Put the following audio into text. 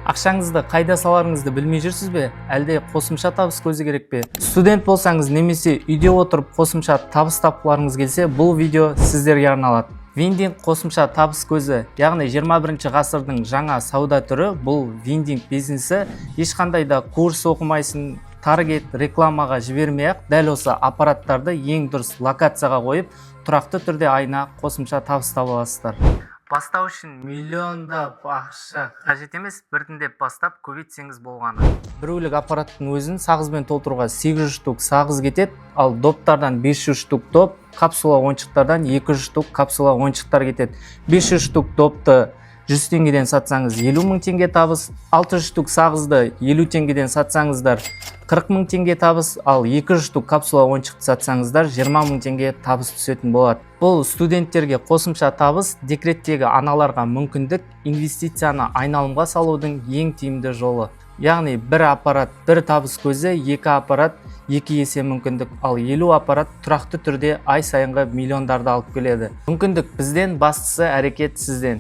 Ақшаңызды қайда саларыңызды білмей жүрсіз бе? Әлде қосымша табыс көзі керек пе? Студент болсаңыз немесе үйде отырып қосымша табыс тапқыларыңыз келсе, бұл видео сіздерге арналады. Вендинг қосымша табыс көзі, яғни 21 ғасырдың жаңа сауда түрі. Бұл вендинг бизнесі ешқандай да курс оқымайсың, таргет рекламаға жібермей-ақ дәл осы аппараттарды ең дұрыс локацияға қойып, тұрақты түрде айына қосымша табыс таба аласыздар. Бастау үшін миллиондап ақша қажет емес, біртіндеп бастап көбейтсеңіз болғаны. Бір өлік аппараттың өзін сағызбен толтыруға 800 штук сағыз кетеді, ал доптардан 500 штук доп, капсула ойыншықтардан 200 штук капсула ойыншықтар кетеді. 500 штук допты 100 теңгеден сатсаңыз 50 мың теңге табыс, 600 штук сағызды 50 теңгеден сатсаңыздар 40 мың теңге табыс, ал 200 штук капсула ойыншықты сатсаңыздар 20 мың теңге табыс түсетін болады. Бұл студенттерге қосымша табыс, декреттегі аналарға мүмкіндік, инвестицияны айналымға салудың ең тиімді жолы. Яғни бір аппарат, бір табыс көзі, екі аппарат, екі есе мүмкіндік, ал 50 аппарат тұрақты түрде ай сайынғы миллиондарды алып келеді. Мүмкіндік бізден, бастысы әрекет сізден.